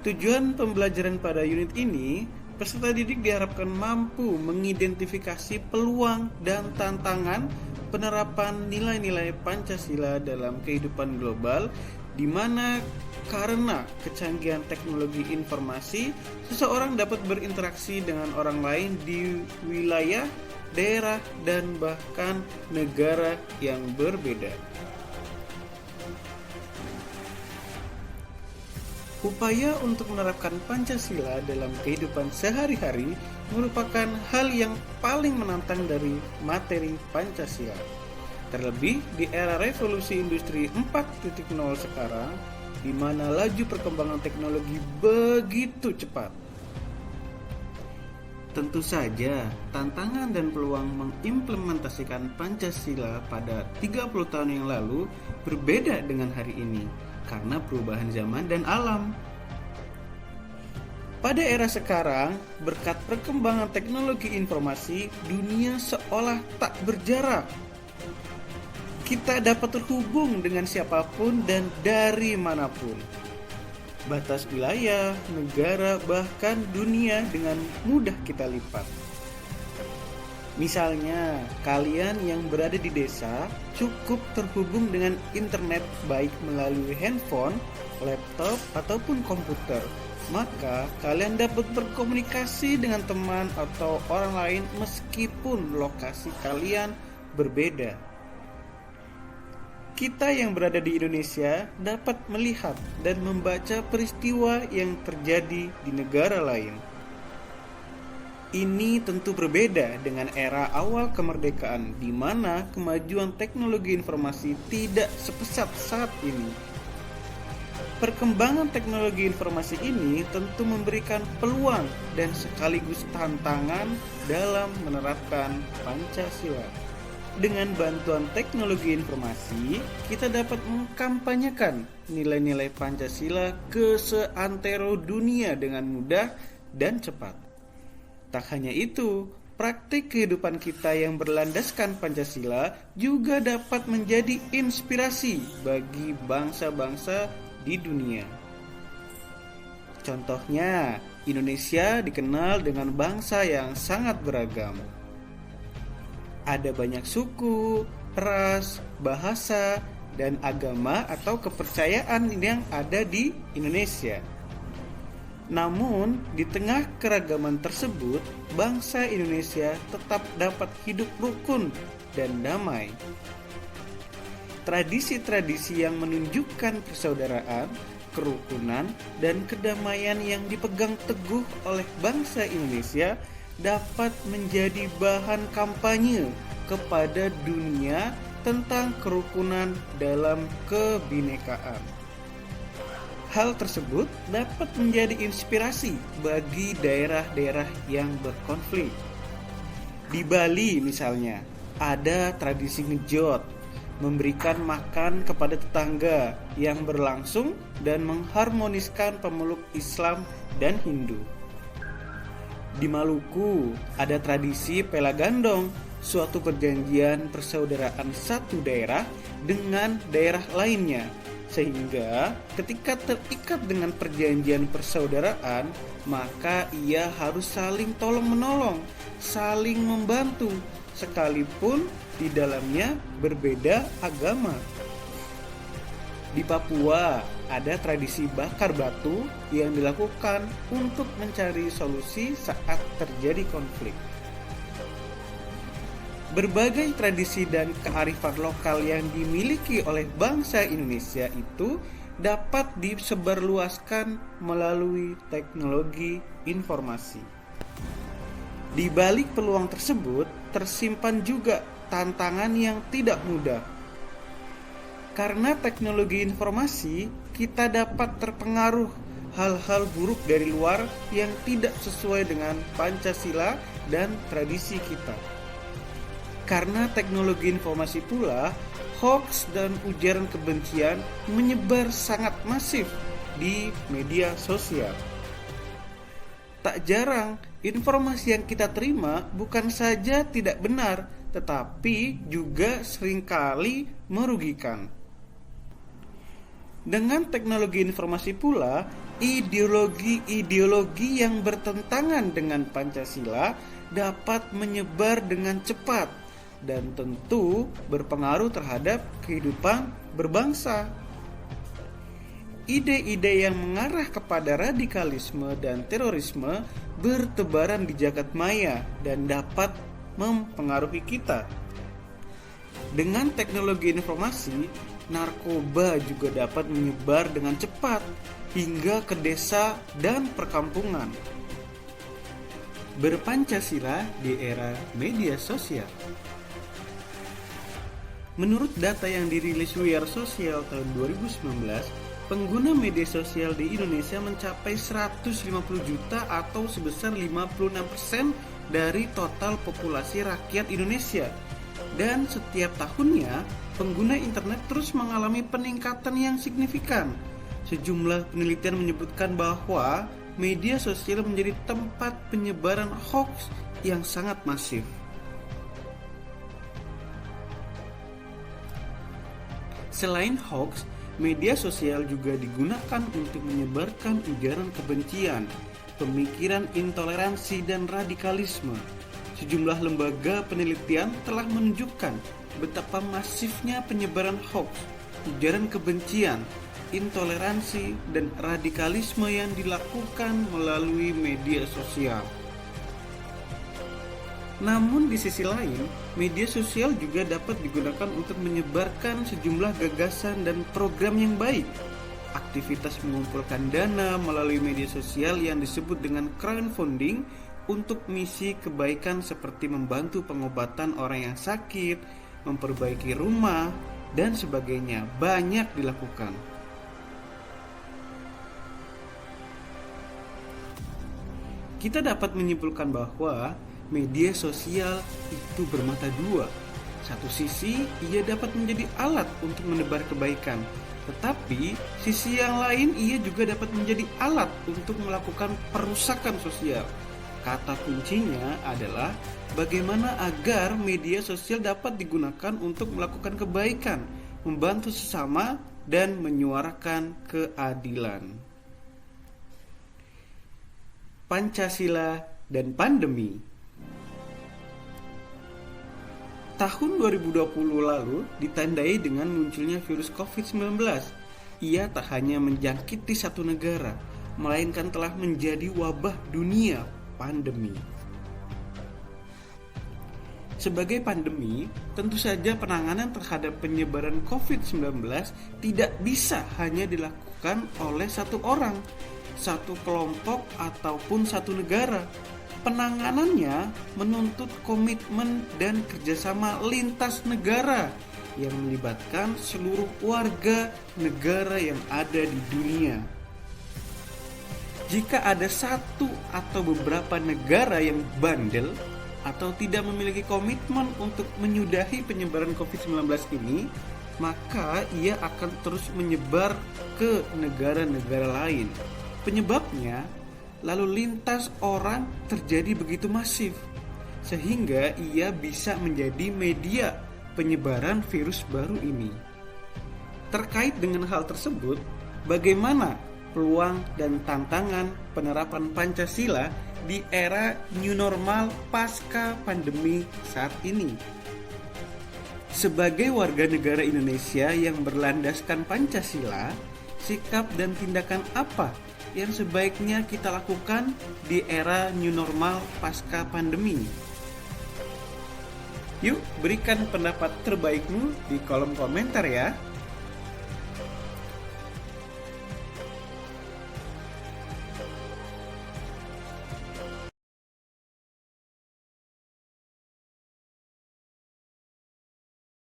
Tujuan pembelajaran pada unit ini, peserta didik diharapkan mampu mengidentifikasi peluang dan tantangan penerapan nilai-nilai Pancasila dalam kehidupan global, di mana karena kecanggihan teknologi informasi, seseorang dapat berinteraksi dengan orang lain di wilayah, daerah, dan bahkan negara yang berbeda. Upaya untuk menerapkan Pancasila dalam kehidupan sehari-hari merupakan hal yang paling menantang dari materi Pancasila. Terlebih di era revolusi industri 4.0 sekarang, di mana laju perkembangan teknologi begitu cepat. Tentu saja, tantangan dan peluang mengimplementasikan Pancasila pada 30 tahun yang lalu berbeda dengan hari ini, karena perubahan zaman dan alam. Pada era sekarang, berkat perkembangan teknologi informasi, dunia seolah tak berjarak. Kita dapat terhubung dengan siapapun dan dari manapun. Batas wilayah, negara, bahkan dunia dengan mudah kita lipat. Misalnya, kalian yang berada di desa cukup terhubung dengan internet baik melalui handphone, laptop, ataupun komputer. Maka, kalian dapat berkomunikasi dengan teman atau orang lain meskipun lokasi kalian berbeda. Kita yang berada di Indonesia dapat melihat dan membaca peristiwa yang terjadi di negara lain. Ini tentu berbeda dengan era awal kemerdekaan, di mana kemajuan teknologi informasi tidak sepesat saat ini. Perkembangan teknologi informasi ini tentu memberikan peluang dan sekaligus tantangan dalam menerapkan Pancasila. Dengan bantuan teknologi informasi, kita dapat mengkampanyekan nilai-nilai Pancasila ke seantero dunia dengan mudah dan cepat. Tak hanya itu, praktik kehidupan kita yang berlandaskan Pancasila juga dapat menjadi inspirasi bagi bangsa-bangsa di dunia. Contohnya, Indonesia dikenal dengan bangsa yang sangat beragam. Ada banyak suku, ras, bahasa, dan agama atau kepercayaan yang ada di Indonesia. Namun, di tengah keragaman tersebut, bangsa Indonesia tetap dapat hidup rukun dan damai. Tradisi-tradisi yang menunjukkan persaudaraan, kerukunan, dan kedamaian yang dipegang teguh oleh bangsa Indonesia dapat menjadi bahan kampanye kepada dunia tentang kerukunan dalam kebinekaan. Hal tersebut dapat menjadi inspirasi bagi daerah-daerah yang berkonflik. Di Bali misalnya, ada tradisi ngejot, memberikan makan kepada tetangga yang berlangsung dan mengharmoniskan pemeluk Islam dan Hindu. Di Maluku, ada tradisi pela gandong, suatu perjanjian persaudaraan satu daerah dengan daerah lainnya. Sehingga ketika terikat dengan perjanjian persaudaraan, maka ia harus saling tolong-menolong, saling membantu, sekalipun di dalamnya berbeda agama. Di Papua, ada tradisi bakar batu yang dilakukan untuk mencari solusi saat terjadi konflik. Berbagai tradisi dan kearifan lokal yang dimiliki oleh bangsa Indonesia itu dapat disebarluaskan melalui teknologi informasi. Di balik peluang tersebut tersimpan juga tantangan yang tidak mudah. Karena teknologi informasi, kita dapat terpengaruh hal-hal buruk dari luar yang tidak sesuai dengan Pancasila dan tradisi kita. Karena teknologi informasi pula, hoaks dan ujaran kebencian menyebar sangat masif di media sosial. Tak jarang, informasi yang kita terima bukan saja tidak benar, tetapi juga seringkali merugikan. Dengan teknologi informasi pula, Ideologi-ideologi yang bertentangan dengan Pancasila dapat menyebar dengan cepat dan tentu berpengaruh terhadap kehidupan berbangsa. Ide-ide yang mengarah kepada radikalisme dan terorisme bertebaran di jagat maya dan dapat mempengaruhi kita. Dengan teknologi informasi, narkoba juga dapat menyebar dengan cepat hingga ke desa dan perkampungan. Berpancasila di era media sosial. Menurut data yang dirilis We Are Social tahun 2019, pengguna media sosial di Indonesia mencapai 150 juta atau sebesar 56% dari total populasi rakyat Indonesia. Dan setiap tahunnya, pengguna internet terus mengalami peningkatan yang signifikan. Sejumlah penelitian menyebutkan bahwa media sosial menjadi tempat penyebaran hoax yang sangat masif. Selain hoax, media sosial juga digunakan untuk menyebarkan ujaran kebencian, pemikiran intoleransi dan radikalisme. Sejumlah lembaga penelitian telah menunjukkan betapa masifnya penyebaran hoax, ujaran kebencian, intoleransi, dan radikalisme yang dilakukan melalui media sosial. Namun di sisi lain, media sosial juga dapat digunakan untuk menyebarkan sejumlah gagasan dan program yang baik. Aktivitas mengumpulkan dana melalui media sosial yang disebut dengan crowdfunding untuk misi kebaikan seperti membantu pengobatan orang yang sakit, memperbaiki rumah, dan sebagainya banyak dilakukan. Kita dapat menyimpulkan bahwa media sosial itu bermata dua. Satu sisi, ia dapat menjadi alat untuk menebar kebaikan, tetapi sisi yang lain ia juga dapat menjadi alat untuk melakukan perusakan sosial. Kata kuncinya adalah bagaimana agar media sosial dapat digunakan untuk melakukan kebaikan, membantu sesama, dan menyuarakan keadilan. Pancasila dan pandemi. Tahun 2020 lalu ditandai dengan munculnya virus COVID-19. Ia tak hanya menjangkiti satu negara, melainkan telah menjadi wabah dunia, pandemi. Sebagai pandemi, tentu saja penanganan terhadap penyebaran COVID-19 tidak bisa hanya dilakukan oleh satu orang, satu kelompok, ataupun satu negara. Penanganannya menuntut komitmen dan kerjasama lintas negara yang melibatkan seluruh warga negara yang ada di dunia. Jika ada satu atau beberapa negara yang bandel atau tidak memiliki komitmen untuk menyudahi penyebaran COVID-19 ini, maka ia akan terus menyebar ke negara-negara lain. Penyebabnya, lalu lintas orang terjadi begitu masif, sehingga ia bisa menjadi media penyebaran virus baru ini. Terkait dengan hal tersebut, bagaimana peluang dan tantangan penerapan Pancasila di era new normal pasca pandemi saat ini? Sebagai warga negara Indonesia yang berlandaskan Pancasila, sikap dan tindakan apa yang sebaiknya kita lakukan di era new normal pasca pandemi? Yuk, berikan pendapat terbaikmu di kolom komentar ya.